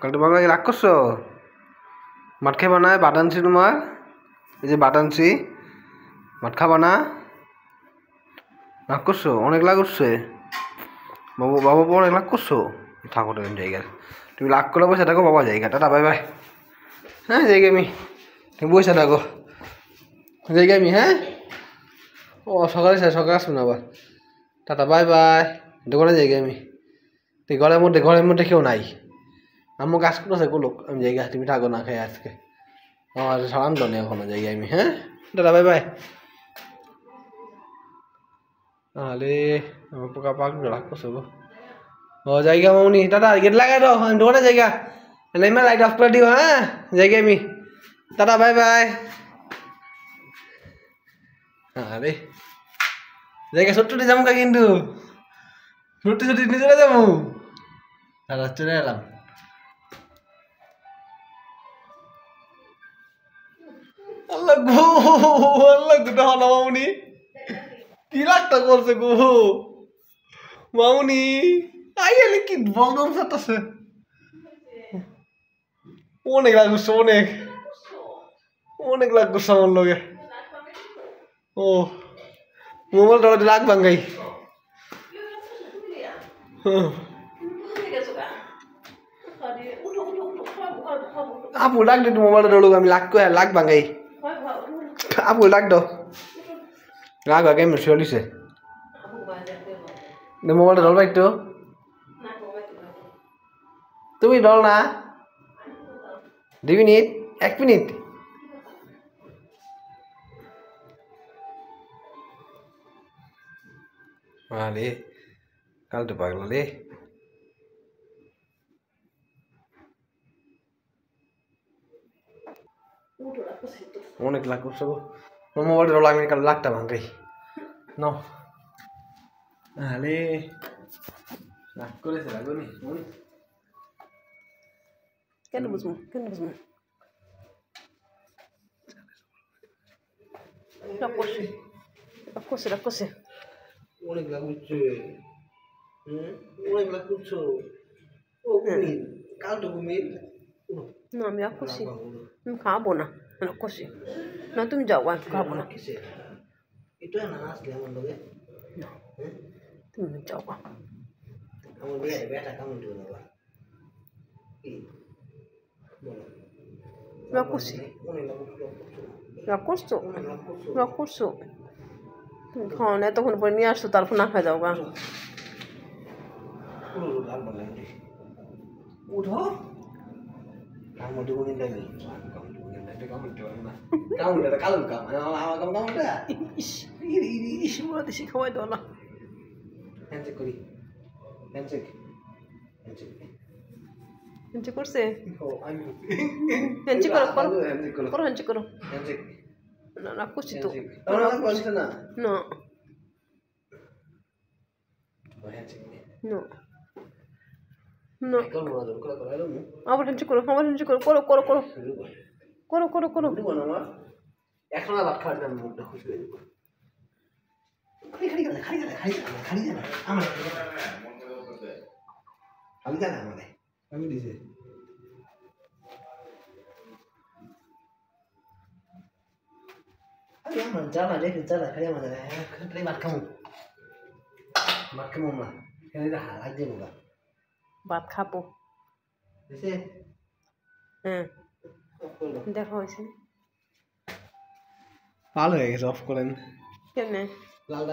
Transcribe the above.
কাল তোমার রাগ করছো? ভাত খাইবা না? ভাত আনছি তোমার, এই যে ভাত আনছি, ভাত খাবা না? রাগ করছো? অনেক রাগ করছে বাবু, বাবু অনেক রাগ করছো। ঠাকুর জায়গায় তুমি রাগ করে বসে থাকো, বাবা জায়গা টাটা বাই বাই। হ্যাঁ জায়গা আমি, তুমি বসে থাকো জায়গা আমি। হ্যাঁ ও সকালে সকালে আসবো না আবার, টাটা বাই বাই। দোকানে জায়গা আমি, ঘরের মধ্যে কেউ নাই, আম্মু কাজ করতেছে লোক, আমি জায়গা তুমি থাকো না খাই আজকে, আমার সালাম তো নেই ওখানে জায়গায় আমি। হ্যাঁ দাদা বাই বাই। আরে আমার পোকা পাক রাগ করছো গো। ও জায়গা মামুনি দাদা গেট লাগাই দাও, আমি দোকানে জায়গা নেমে লাইট অফ করে দিও। হ্যাঁ জায়গা আমি, দাদা বাই বাই। আরে জায়গা ছোট্ট যাবো কা, কিন্তু ছুটি ছুটি নিয়ে চলে যাবো। দাদা চলে এলাম। আল্লাহ গো, আল্লাহ গুটা হলো মামুনি, কি লাগটা করছে গো মামুনি। আই এলে কি বলদম সাতাছে, অনেক রাগ করছে, অনেক অনেক রাগ করছে আমার লগে। ও মোবাইল ধরে রাগ ভাঙ্গাই। আপু ডাক দে, মোবাইলটা ধরুক, আমি লাগ ভাঙ্গাই। আপু ডাক দাও, রাগ ভাগে মিশিয়ে দিছে। মোবাইলটা ধরবা একটু, তুমি ধর না। 2 মিনিট, 1 মিনিট। আরে কাল তো পাগলা রে। অনেক লাগ করছো গো, মোবাইলটা ধরো, আমি কাল লাগটা ভাঙ্গাই ন। আরে রাগ করেছে, রাগনি কেন বুঝবো, কেন বুঝবো? রাগ করছে, রাগ করছে, রাগ করছে। অনেক লাগ করছে, অনেক লাগ করছো। ও কুমির, কাল তো কুমির। না আমি রাগ করছি, আমি খাবো না, রাগ করছি না, তুমি যাও, আমি খাবো না। এটা না আসলে আমার লগে, না তুমি যাও, আমার মেয়ে বেটা কেমন দিও না। রাগ করছি, রাগ করছো, রাগ করছো। তুমি খাও না, তখন পরে নিয়ে আসছো, তারপর না খাই যাও গা। উঠো কামড় দেবো কিন্তু আমি, কামড়টা কালো কাম, আমার কামড়টা ইস বলে দেশি খাওয়াই দাও না। হ্যান্ডশেক করি, হ্যান্ডশেক হ্যান্ডশেক হেঞ্চি করছে, আমি হেঞ্চি করো, করো হ্যান্ডশেক করো, করো, হেঞ্চি করো। হ্যান্ডশেক না রাগ করছি তো, না না না না, আবার হেঞ্চি করো, আবার হেঞ্চি করো, করো করো করো করো করো করো। এখন ভাত খাওয়ার জন্য মুখটা খুশি হয়ে যাবো। খালি জানা আমাদের আমি দিছে আমার জ্বালা দেখে জ্বালা খালি আমাদের ভাত খামো না, হারাই দেবো গা ভাত খাবো। হ্যাঁ দেখা হয়েছে, ভালো হয়ে গেছে, অফ করেন কেমনে লাল